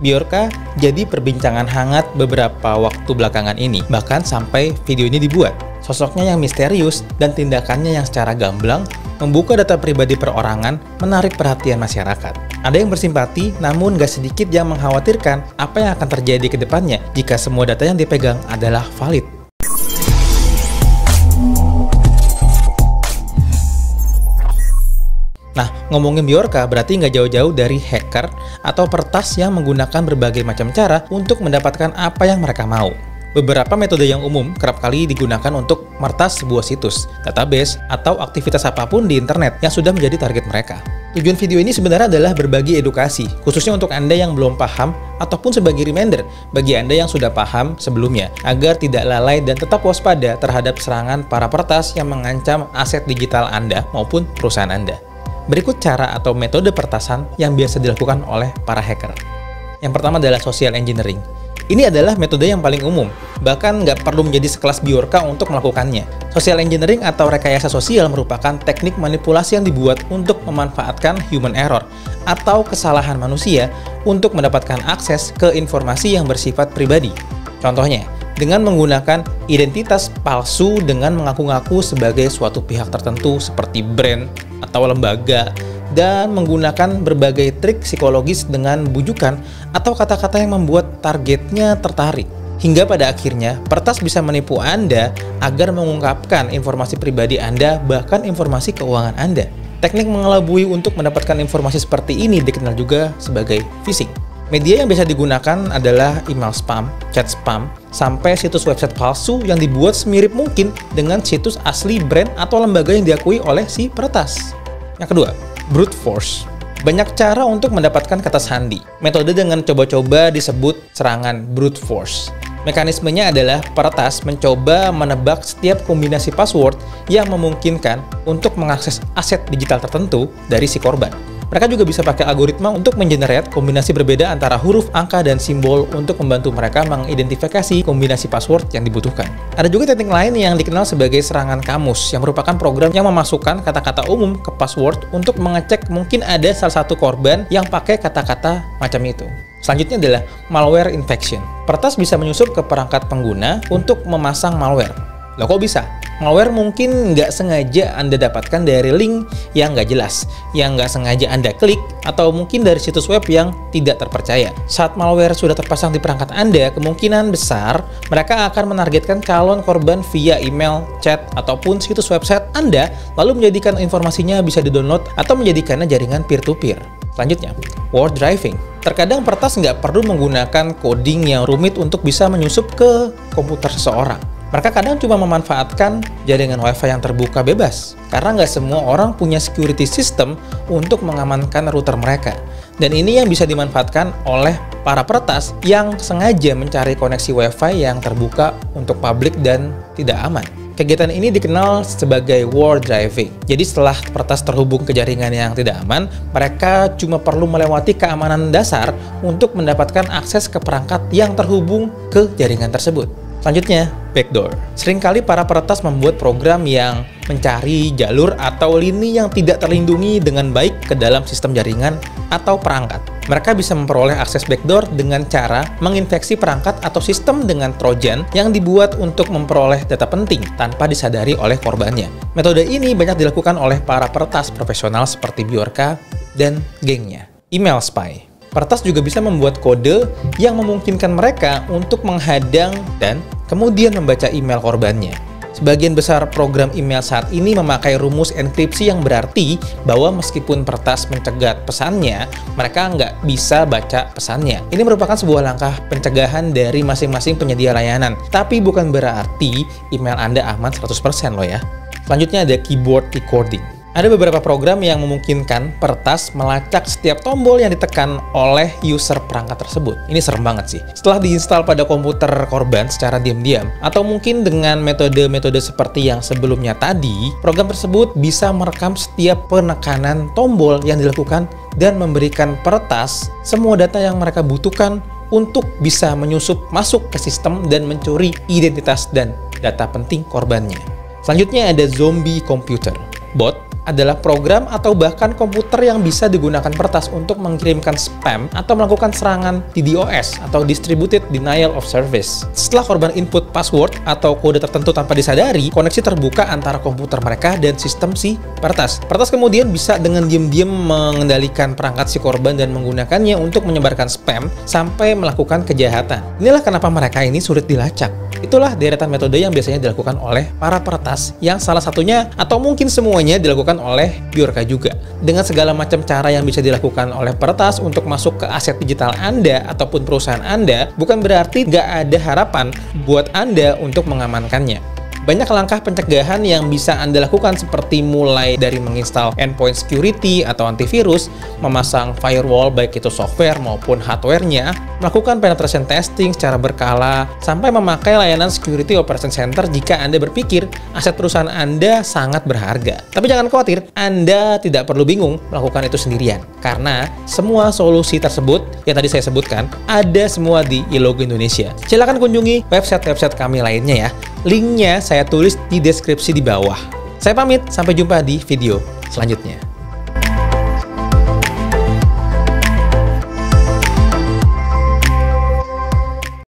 Bjorka jadi perbincangan hangat beberapa waktu belakangan ini, bahkan sampai video ini dibuat. Sosoknya yang misterius dan tindakannya yang secara gamblang membuka data pribadi perorangan menarik perhatian masyarakat. Ada yang bersimpati, namun gak sedikit yang mengkhawatirkan apa yang akan terjadi ke depannya jika semua data yang dipegang adalah valid. Nah, ngomongin Bjorka berarti nggak jauh-jauh dari hacker atau peretas yang menggunakan berbagai macam cara untuk mendapatkan apa yang mereka mau. Beberapa metode yang umum kerap kali digunakan untuk meretas sebuah situs, database, atau aktivitas apapun di internet yang sudah menjadi target mereka. Tujuan video ini sebenarnya adalah berbagi edukasi, khususnya untuk Anda yang belum paham ataupun sebagai reminder bagi Anda yang sudah paham sebelumnya, agar tidak lalai dan tetap waspada terhadap serangan para peretas yang mengancam aset digital Anda maupun perusahaan Anda. Berikut cara atau metode peretasan yang biasa dilakukan oleh para hacker. Yang pertama adalah social engineering. Ini adalah metode yang paling umum, bahkan nggak perlu menjadi sekelas Bjorka untuk melakukannya. Social engineering atau rekayasa sosial merupakan teknik manipulasi yang dibuat untuk memanfaatkan human error atau kesalahan manusia untuk mendapatkan akses ke informasi yang bersifat pribadi. Contohnya, dengan menggunakan identitas palsu dengan mengaku-ngaku sebagai suatu pihak tertentu seperti brand atau lembaga, dan menggunakan berbagai trik psikologis dengan bujukan atau kata-kata yang membuat targetnya tertarik. Hingga pada akhirnya, peretas bisa menipu Anda agar mengungkapkan informasi pribadi Anda, bahkan informasi keuangan Anda. Teknik mengelabui untuk mendapatkan informasi seperti ini dikenal juga sebagai phishing. Media yang biasa digunakan adalah email spam, chat spam, sampai situs website palsu yang dibuat semirip mungkin dengan situs asli brand atau lembaga yang diakui oleh si peretas. Yang kedua, brute force. Banyak cara untuk mendapatkan kata sandi. Metode dengan coba-coba disebut serangan brute force. Mekanismenya adalah peretas mencoba menebak setiap kombinasi password yang memungkinkan untuk mengakses aset digital tertentu dari si korban. Mereka juga bisa pakai algoritma untuk mengenerate kombinasi berbeda antara huruf, angka, dan simbol untuk membantu mereka mengidentifikasi kombinasi password yang dibutuhkan. Ada juga teknik lain yang dikenal sebagai serangan kamus, yang merupakan program yang memasukkan kata-kata umum ke password untuk mengecek mungkin ada salah satu korban yang pakai kata-kata macam itu. Selanjutnya adalah malware infection. Peretas bisa menyusup ke perangkat pengguna untuk memasang malware. Loh, kok bisa? Malware mungkin nggak sengaja Anda dapatkan dari link yang nggak jelas, yang nggak sengaja Anda klik, atau mungkin dari situs web yang tidak terpercaya. Saat malware sudah terpasang di perangkat Anda, kemungkinan besar mereka akan menargetkan calon korban via email, chat, ataupun situs website Anda, lalu menjadikan informasinya bisa di-download atau menjadikannya jaringan peer-to-peer. Selanjutnya, word driving. Terkadang peretas nggak perlu menggunakan coding yang rumit untuk bisa menyusup ke komputer seseorang. Mereka kadang cuma memanfaatkan jaringan WiFi yang terbuka bebas, karena nggak semua orang punya security system untuk mengamankan router mereka. Dan ini yang bisa dimanfaatkan oleh para peretas yang sengaja mencari koneksi WiFi yang terbuka untuk publik dan tidak aman. Kegiatan ini dikenal sebagai word driving. Jadi setelah peretas terhubung ke jaringan yang tidak aman, mereka cuma perlu melewati keamanan dasar untuk mendapatkan akses ke perangkat yang terhubung ke jaringan tersebut. Selanjutnya, backdoor. Seringkali para peretas membuat program yang mencari jalur atau lini yang tidak terlindungi dengan baik ke dalam sistem jaringan atau perangkat. Mereka bisa memperoleh akses backdoor dengan cara menginfeksi perangkat atau sistem dengan trojan yang dibuat untuk memperoleh data penting tanpa disadari oleh korbannya. Metode ini banyak dilakukan oleh para peretas profesional seperti Bjorka dan gengnya. Email spy. Peretas juga bisa membuat kode yang memungkinkan mereka untuk menghadang dan kemudian membaca email korbannya. Sebagian besar program email saat ini memakai rumus enkripsi yang berarti bahwa meskipun peretas mencegat pesannya, mereka nggak bisa baca pesannya. Ini merupakan sebuah langkah pencegahan dari masing-masing penyedia layanan, tapi bukan berarti email Anda aman 100% loh ya. Selanjutnya ada keyboard recording. Ada beberapa program yang memungkinkan peretas melacak setiap tombol yang ditekan oleh user perangkat tersebut. Ini serem banget sih. Setelah diinstal pada komputer korban secara diam-diam, atau mungkin dengan metode-metode seperti yang sebelumnya tadi, program tersebut bisa merekam setiap penekanan tombol yang dilakukan dan memberikan peretas semua data yang mereka butuhkan untuk bisa menyusup masuk ke sistem dan mencuri identitas dan data penting korbannya. Selanjutnya ada zombie computer. Bot adalah program atau bahkan komputer yang bisa digunakan peretas untuk mengirimkan spam atau melakukan serangan DDoS atau Distributed Denial of Service. Setelah korban input password atau kode tertentu tanpa disadari, koneksi terbuka antara komputer mereka dan sistem si peretas. Peretas kemudian bisa dengan diam-diam mengendalikan perangkat si korban dan menggunakannya untuk menyebarkan spam sampai melakukan kejahatan. Inilah kenapa mereka ini sulit dilacak. Itulah deretan metode yang biasanya dilakukan oleh para peretas, yang salah satunya atau mungkin semuanya dilakukan oleh Bjorka juga. Dengan segala macam cara yang bisa dilakukan oleh peretas untuk masuk ke aset digital Anda ataupun perusahaan Anda, bukan berarti nggak ada harapan buat Anda untuk mengamankannya. Banyak langkah pencegahan yang bisa Anda lakukan seperti mulai dari menginstal endpoint security atau antivirus, memasang firewall baik itu software maupun hardware-nya, melakukan penetration testing secara berkala, sampai memakai layanan security operation center jika Anda berpikir aset perusahaan Anda sangat berharga. Tapi jangan khawatir, Anda tidak perlu bingung melakukan itu sendirian, karena semua solusi tersebut yang tadi saya sebutkan ada semua di Ilogo Indonesia. Silakan kunjungi website-website kami lainnya ya. Linknya saya tulis di deskripsi di bawah. Saya pamit, sampai jumpa di video selanjutnya.